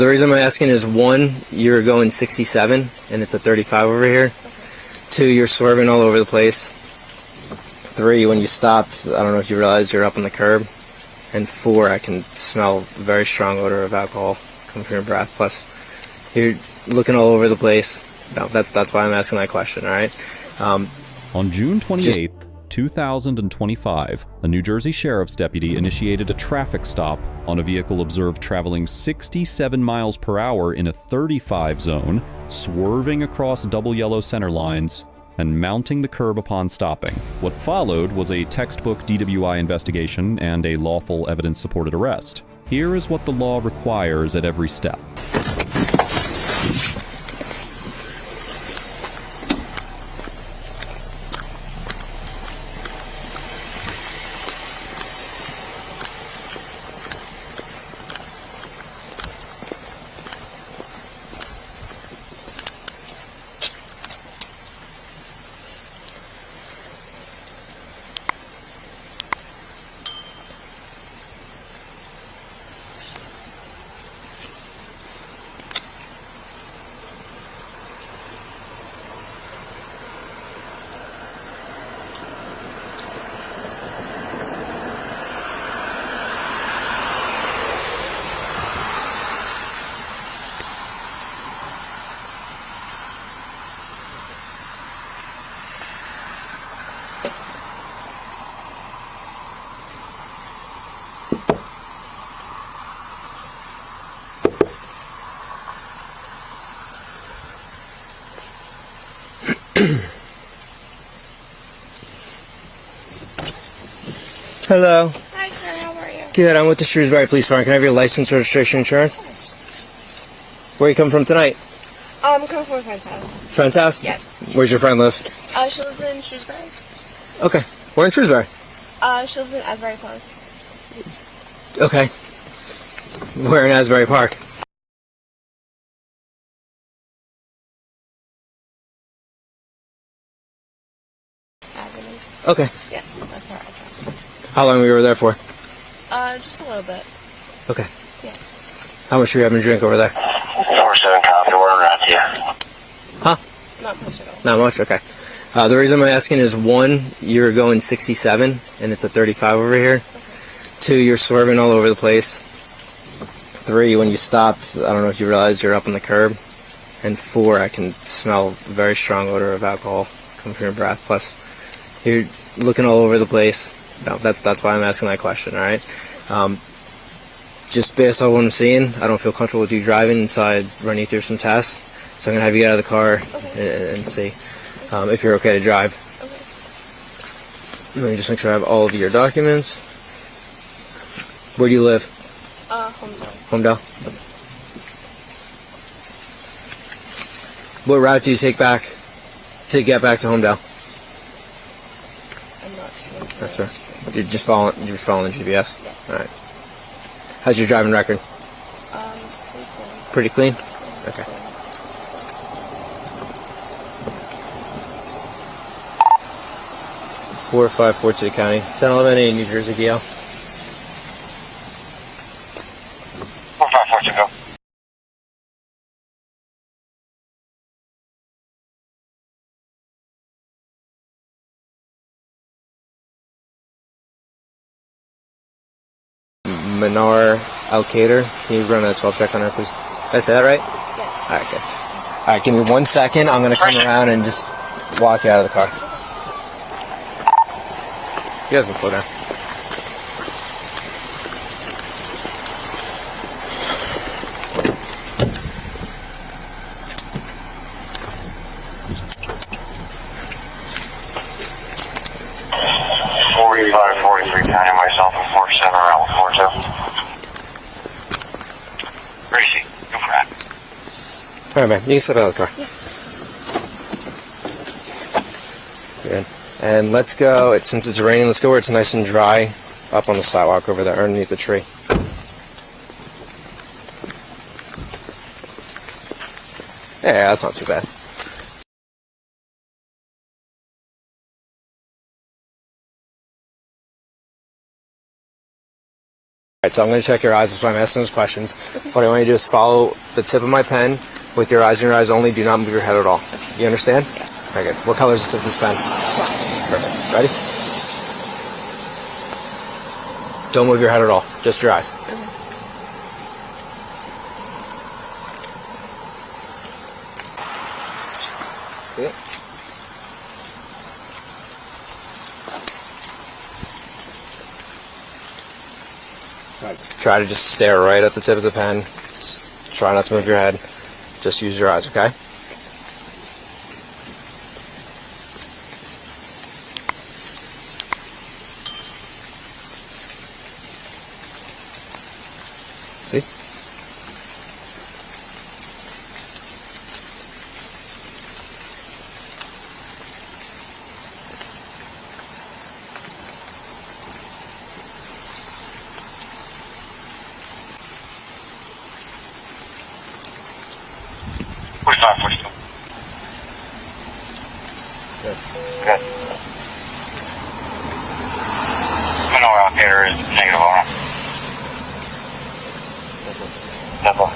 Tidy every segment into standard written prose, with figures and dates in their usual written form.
The reason I'm asking is, one, you're going 67 and it's a 35 over here. Okay. Two, you're swerving all over the place. Three, when you stopped, I don't know if you realize you're up on the curb. And four, I can smell a very strong odor of alcohol coming from your breath. Plus, you're looking all over the place. So that's why I'm asking that question, all right? On June 28th, 2025, a New Jersey Sheriff's deputy initiated a traffic stop on a vehicle observed traveling 67 miles per hour in a 35 zone, swerving across double yellow center lines, and mounting the curb upon stopping. What followed was a textbook DWI investigation and a lawful evidence-supported arrest. Here is what the law requires at every step. Hello. Hi, sir. How are you? Good. I'm with the Shrewsbury Police Department. Can I have your license, registration, insurance? Yes. Where you come from tonight? I'm coming from a friend's house. Friend's house? Yes. Where's your friend live? She lives in Shrewsbury. Okay. We're in Shrewsbury. She lives in Asbury Park. Okay. We're in Asbury Park. Avenue. Okay. Yes, that's her address. How long were you there for? Just a little bit. Okay. Yeah. How much were you having to drink over there? 4-7 copy, we're around here. Huh? Not much at all. Not much? Okay. The reason I'm asking is, one, you're going 67 and it's a 35 over here. Okay. Two, you're swerving all over the place. Three, when you stopped, I don't know if you realize you're up on the curb. And four, I can smell a very strong odor of alcohol coming from your breath. Plus, you're looking all over the place. So that's why I'm asking that question, all right? Just based on what I'm seeing, I don't feel comfortable with you driving until I run you through some tests. So I'm going to have you get out of the car and see if you're okay to drive. Okay. Let me just make sure I have all of your documents. Where do you live? Homedale. Homedale? Yes. What route do you take back to get back to Homedale? I'm not sure. That's right. You're just following the GPS? Yes. Alright. How's your driving record? Pretty clean. Pretty clean? Okay. Four 5 to the county. 1011 New Jersey DL. 454 to go. Manar Al-Qader. Can you run a 12 check on her, please? Did I say that right? Yes. Alright, good. Alright, give me 1 second. I'm going to come around and just walk you out of the car. You guys can slow down. County, myself, and 47 around 42. Gracie, go for that. Alright, man. You can step out of the car. Yeah. Good. And let's go, since it's raining, let's go where it's nice and dry, up on the sidewalk over there, underneath the tree. Yeah, that's not too bad. Alright, so I'm going to check your eyes. That's why I'm asking those questions. What I want you to do is follow the tip of my pen with your eyes and your eyes only. Do not move your head at all. You understand? Yes. Very good. What color is the tip of this pen? Perfect. Ready? Don't move your head at all. Just your eyes. See it? Try to just stare right at the tip of the pen. Just try not to move your head. Just use your eyes, okay? See? Push stop, push stop. Good. Good. Manor allocator is negative owner. That's all.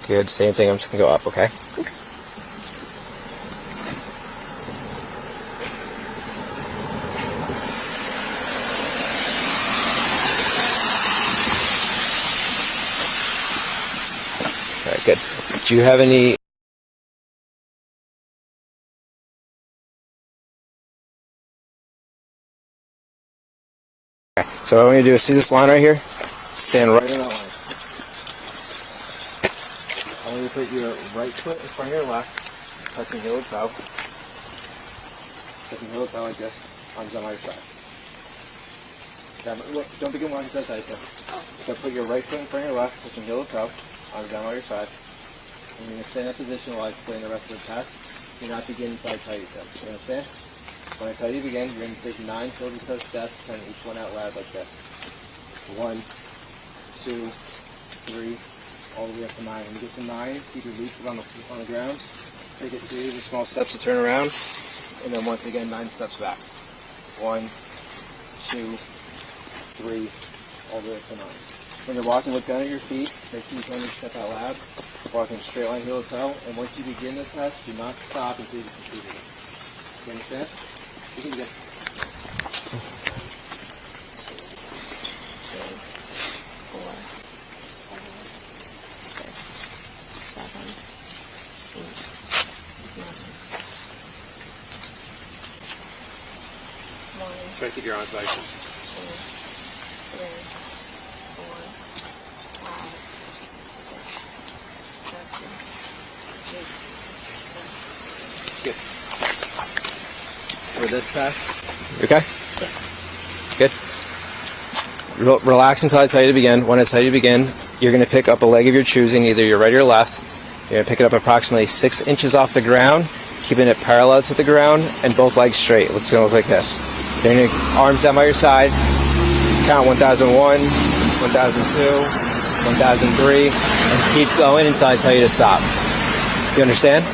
Good. Same thing. I'm just going to go up, okay? Alright, good. Do you have any... Okay, so what I want you to do is see this line right here? Stand right in that line. I want you to put your right foot in front of your left, touching heel to toe. Touching heel to toe like this. Arms on either side. Don't begin walking to the side. So put your right foot in front of your left, touching heel to toe. Arms down on your side. And you're going to stay in that position while I explain the rest of the test. Do not begin inside tight yourself. You understand? When I tell you to begin, you're going to take 9 shoulder toe steps, counting each one out loud like this. 1, 2, 3, all the way up to 9. When you get to 9, keep your lead foot on the ground. Take a series of small steps to turn around. And then once again, 9 steps back. 1, 2, 3, all the way up to 9. When you're walking, look down at your feet. Make sure you turn your step out loud. Walking straight line heel to toe. And once you begin the test, do not stop until you complete it. You understand? You can begin. 1, Try to keep your eyes wide. 2, 3, 4, 5, 6, 7, 8, 9. Good. For this test, you okay? Yes. Good. Relax until I tell you to begin. When I tell you to begin, you're going to pick up a leg of your choosing, either your right or your left. You're going to pick it up approximately 6 inches off the ground, keeping it parallel to the ground, and both legs straight. It's going to look like this. Then your arms down by your side. Count 1001, 1002, 1003, and keep going until I tell you to stop. You understand?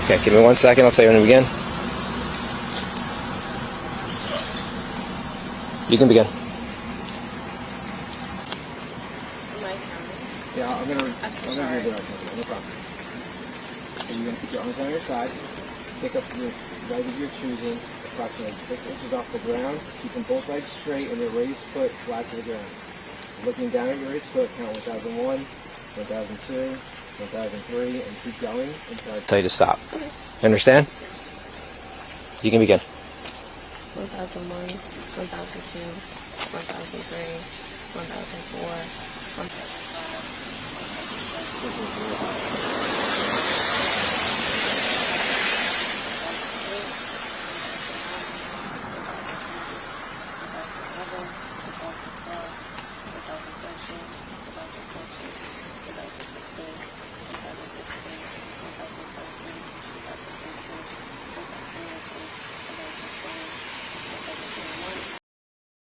Okay, give me 1 second. I'll tell you when to begin. You can begin. Am I counting? Yeah, I'm gonna so do sorry. it. No problem. And you're gonna keep your arms on your side. Pick up your leg of your choosing, approximately 6 inches off the ground. Keeping both legs straight and your raised foot flat to the ground. Looking down at your raised foot, count 1001, 1002, 1003, and keep going until I tell you to stop. Okay. You understand? Yes. You can begin. 1001, 1002, 1003, 1004, 1006.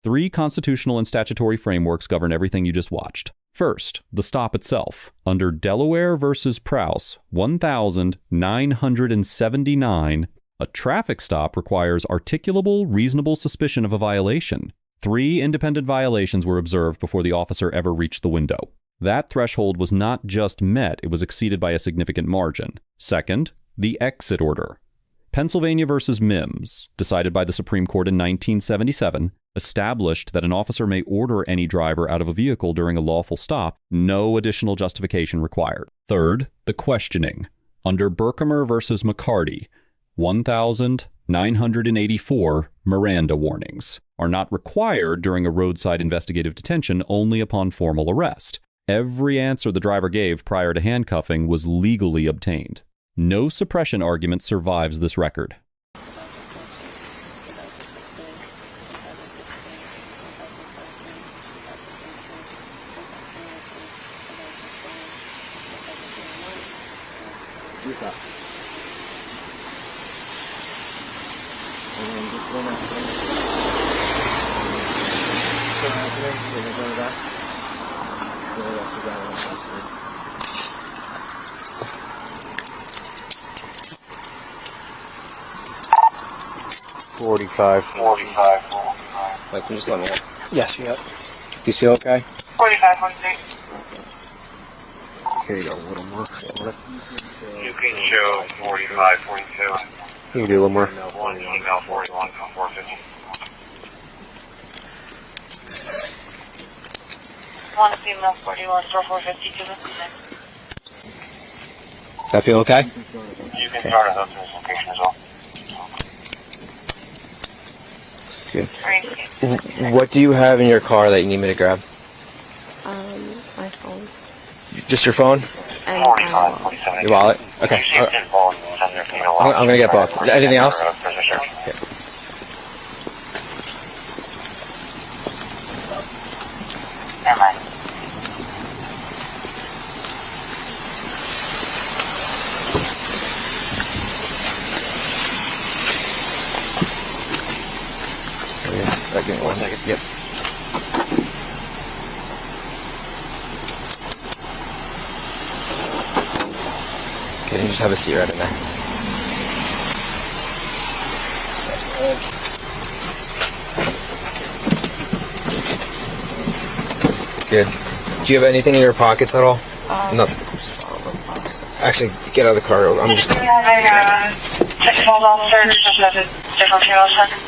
Three constitutional and statutory frameworks govern everything you just watched. First, the stop itself. Under Delaware versus Prouse, 1979, a traffic stop requires articulable, reasonable suspicion of a violation. 3 independent violations were observed before the officer ever reached the window. That threshold was not just met, it was exceeded by a significant margin. Second, the exit order. Pennsylvania versus Mimms, decided by the Supreme Court in 1977, established that an officer may order any driver out of a vehicle during a lawful stop, no additional justification required. Third, the questioning. Under Berkemer versus McCarty, 1984, Miranda warnings are not required during a roadside investigative detention, only upon formal arrest. Every answer the driver gave prior to handcuffing was legally obtained. No suppression argument survives this record. Forty-five. Wait, can you just let me up? Yes, yeah. Do you feel okay? 45, 43. Here you go, a little more. You can show 45, 42. You can do a little more. One email 41 from 450. One female 41 for 450. Give us a minute. Does that feel okay? You can start us up to this location as well. Good. What do you have in your car that you need me to grab? My phone. Just your phone? And 45, 47. Your wallet? Okay. I'm gonna get both. Anything else? Okay. Never mind. Give me 1 second. Yep. Okay, you just have a seat right in there. Good. Do you have anything in your pockets at all? No. Actually, get out of the car. I'm just. We have a 6-month officer, just has a different fuel second.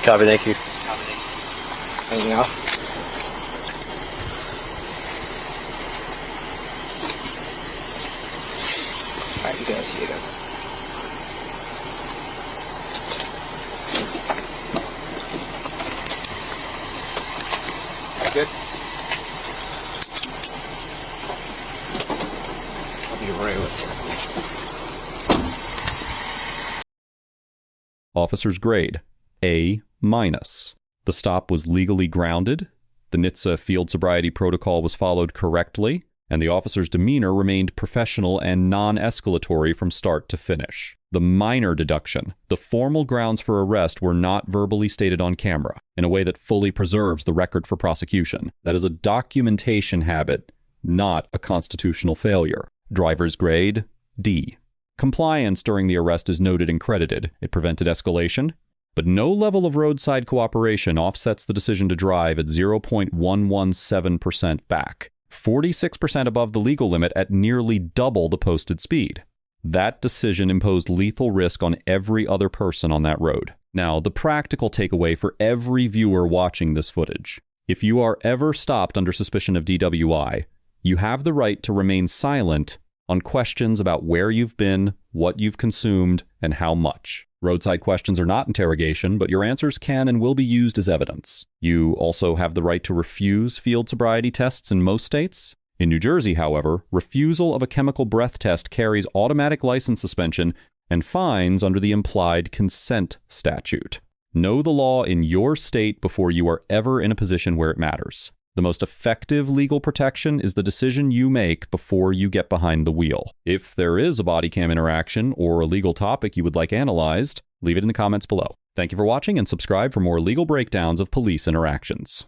Copy, thank you. Anything else? Alright, you guys see you again. Good? I'll be right with you. Officer's grade, A-. The stop was legally grounded, the NHTSA field sobriety protocol was followed correctly, and the officer's demeanor remained professional and non-escalatory from start to finish. The minor deduction, the formal grounds for arrest were not verbally stated on camera in a way that fully preserves the record for prosecution. That is a documentation habit, not a constitutional failure. Driver's grade, D. Compliance during the arrest is noted and credited. It prevented escalation, but no level of roadside cooperation offsets the decision to drive at 0.117% back, 46% above the legal limit at nearly double the posted speed. That decision imposed lethal risk on every other person on that road. Now, the practical takeaway for every viewer watching this footage. If you are ever stopped under suspicion of DWI, you have the right to remain silent on questions about where you've been, what you've consumed, and how much. Roadside questions are not interrogation, but your answers can and will be used as evidence. You also have the right to refuse field sobriety tests in most states. In New Jersey, however, refusal of a chemical breath test carries automatic license suspension and fines under the implied consent statute. Know the law in your state before you are ever in a position where it matters. The The most effective legal protection is the decision you make before you get behind the wheel. If there is a body cam interaction or a legal topic you would like analyzed, leave it in the comments below. Thank you for watching and subscribe for more legal breakdowns of police interactions.